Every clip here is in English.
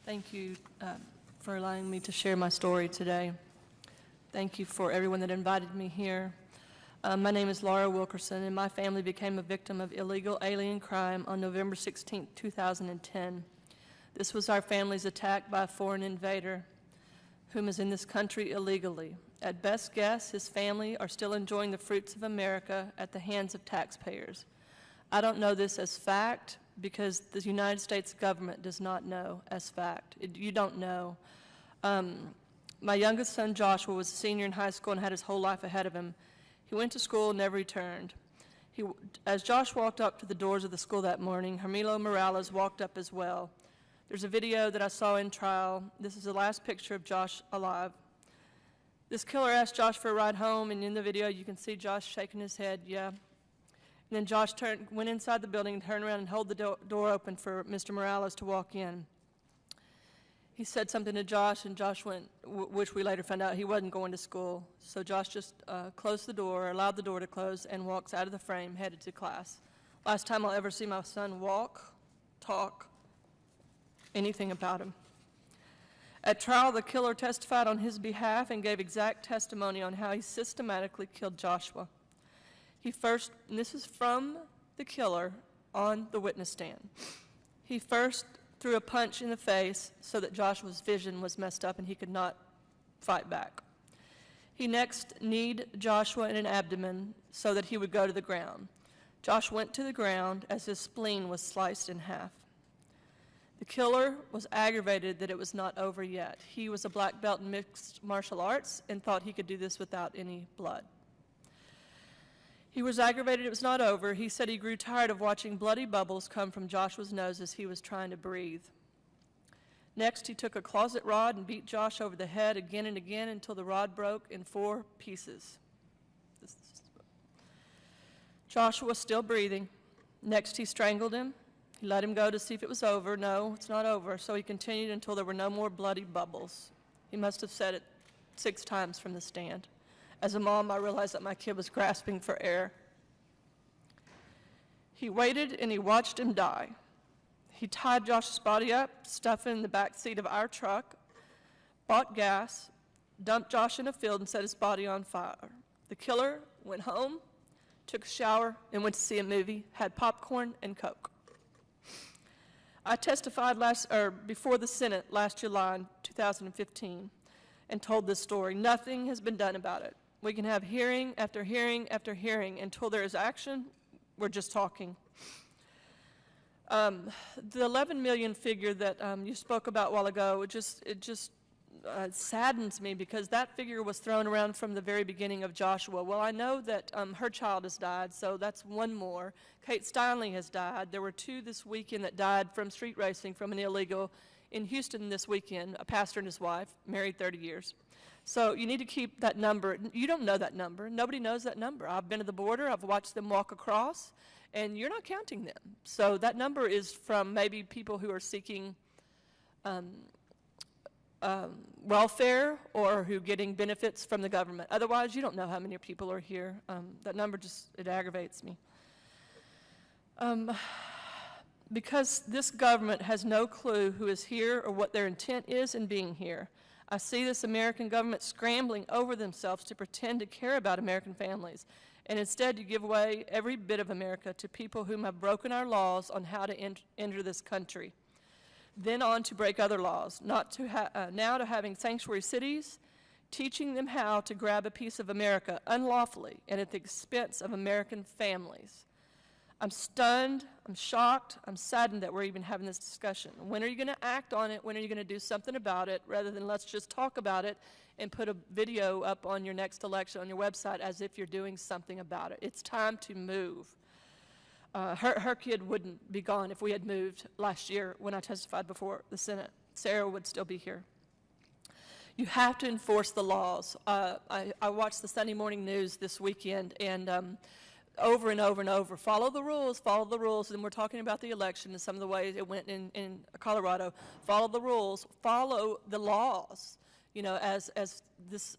Thank you for allowing me to share my story today. Thank you for everyone that invited me here. My name is Laura Wilkerson, and my family became a victim of illegal alien crime on November 16, 2010. This was our family's attack by a foreign invader whom is in this country illegally. At best guess, his family are still enjoying the fruits of America at the hands of taxpayers. I don't know this as fact because the United States government does not know as fact. You don't know. My youngest son, Joshua, was a senior in high school and had his whole life ahead of him. He went to school and never returned. As Josh walked up to the doors of the school that morning, Hermilo Morales walked up as well. There's a video that I saw in trial. This is the last picture of Josh alive. This killer asked Josh for a ride home, and in the video you can see Josh shaking his head, yeah. And then Josh went inside the building, turned around and held the door open for Mr. Morales to walk in. He said something to Josh, and Josh went, which we later found out he wasn't going to school. So Josh just closed the door, allowed the door to close, and walks out of the frame, headed to class. Last time I'll ever see my son walk, talk, anything about him. At trial, the killer testified on his behalf and gave exact testimony on how he systematically killed Joshua. And this is from the killer on the witness stand. He first threw a punch in the face so that Joshua's vision was messed up and he could not fight back. He next kneed Joshua in an abdomen so that he would go to the ground. Josh went to the ground as his spleen was sliced in half. The killer was aggravated that it was not over yet. He was a black belt in mixed martial arts and thought he could do this without any blood. He was aggravated it was not over. He said he grew tired of watching bloody bubbles come from Joshua's nose as he was trying to breathe. Next, he took a closet rod and beat Josh over the head again and again until the rod broke in 4 pieces. Joshua was still breathing. Next, he strangled him. He let him go to see if it was over. No, it's not over. So he continued until there were no more bloody bubbles. He must have said it 6 times from the stand. As a mom, I realized that my kid was grasping for air. He waited and he watched him die. He tied Josh's body up, stuffed it in the back seat of our truck, bought gas, dumped Josh in a field and set his body on fire. The killer went home, took a shower, and went to see a movie, had popcorn and Coke. I testified before the Senate last July in 2015 and told this story. Nothing has been done about it. We can have hearing after hearing after hearing. Until there is action, we're just talking. The 11 million figure that you spoke about a while ago, it just saddens me because that figure was thrown around from the very beginning of Joshua. Well, I know that her child has died, so that's one more. Kate Steinle has died. There were 2 this weekend that died from street racing from an illegal in Houston this weekend, a pastor and his wife, married 30 years. So you need to keep that number. You don't know that number. Nobody knows that number. I've been to the border. I've watched them walk across, and you're not counting them. So that number is from maybe people who are seeking welfare or who are getting benefits from the government. Otherwise, you don't know how many people are here. That number it aggravates me. Because this government has no clue who is here or what their intent is in being here. I see this American government scrambling over themselves to pretend to care about American families, and instead you give away every bit of America to people whom have broken our laws on how to enter this country. Then on to break other laws, now to having sanctuary cities, teaching them how to grab a piece of America unlawfully and at the expense of American families. I'm stunned, I'm shocked, I'm saddened that we're even having this discussion. When are you going to act on it? When are you going to do something about it rather than let's just talk about it and put a video up on your next election on your website as if you're doing something about it? It's time to move. Her kid wouldn't be gone if we had moved last year when I testified before the Senate. Sarah would still be here. You have to enforce the laws. I watched the Sunday morning news this weekend and over and over and over, follow the rules, and we're talking about the election and some of the ways it went in Colorado. Follow the rules, follow the laws. You know, as this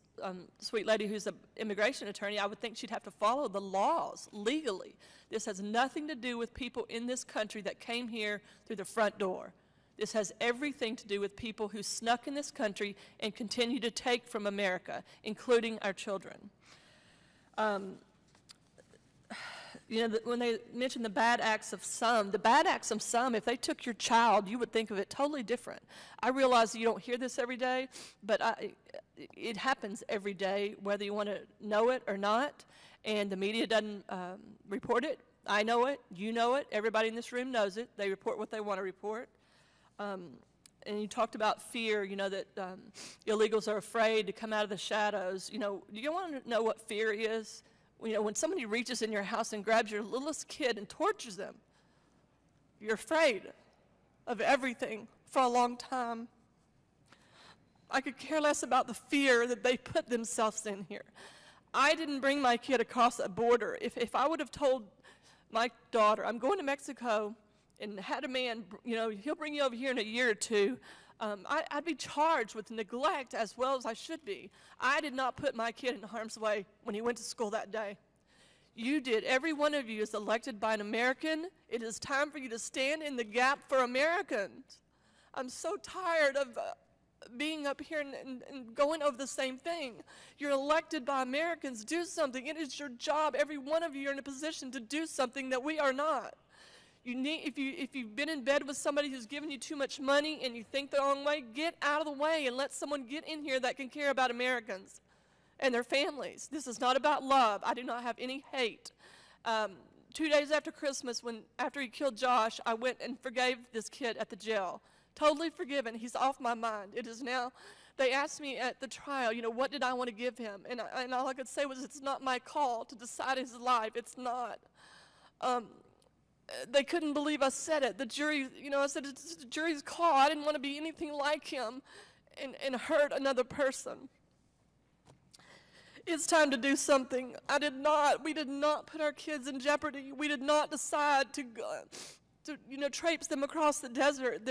sweet lady who's an immigration attorney, I would think she'd have to follow the laws legally. This has nothing to do with people in this country that came here through the front door. This has everything to do with people who snuck in this country and continue to take from America, including our children. When they mention the bad acts of some, if they took your child, you would think of it totally different. I realize that you don't hear this every day, but it happens every day, whether you want to know it or not, and the media doesn't report it. I know it, you know it, everybody in this room knows it. They report what they want to report. And you talked about fear, that illegals are afraid to come out of the shadows. Do you want to know what fear is? When somebody reaches in your house and grabs your littlest kid and tortures them, you're afraid of everything for a long time. I could care less about the fear that they put themselves in here. I didn't bring my kid across a border. If I would have told my daughter, I'm going to Mexico, and had a man, he'll bring you over here in a year or two, I'd be charged with neglect as well as I should be. I did not put my kid in harm's way when he went to school that day. You did. Every one of you is elected by an American. It is time for you to stand in the gap for Americans. I'm so tired of being up here and going over the same thing. You're elected by Americans. Do something. It is your job. Every one of you are in a position to do something that we are not. If you've been in bed with somebody who's given you too much money and you think the wrong way, get out of the way and let someone get in here that can care about Americans and their families. This is not about love. I do not have any hate. 2 days after Christmas, after he killed Josh, I went and forgave this kid at the jail. Totally forgiven. He's off my mind. It is now. They asked me at the trial, what did I want to give him? And all I could say was, it's not my call to decide his life. It's not. They couldn't believe I said it. The jury, I said, it's the jury's call. I didn't want to be anything like him and hurt another person. It's time to do something. We did not put our kids in jeopardy. We did not decide to traipse them across the desert.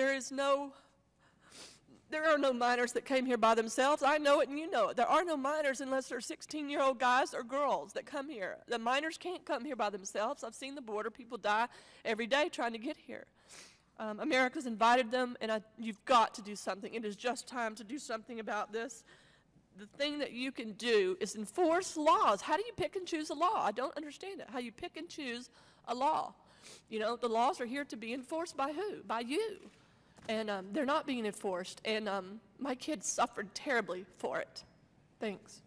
There are no minors that came here by themselves. I know it and you know it. There are no minors unless they're 16-year-old guys or girls that come here. The minors can't come here by themselves. I've seen the border. People die every day trying to get here. America's invited them, and you've got to do something. It is just time to do something about this. The thing that you can do is enforce laws. How do you pick and choose a law? I don't understand it. How you pick and choose a law. The laws are here to be enforced by who? By you. And they're not being enforced. And my kids suffered terribly for it. Thanks.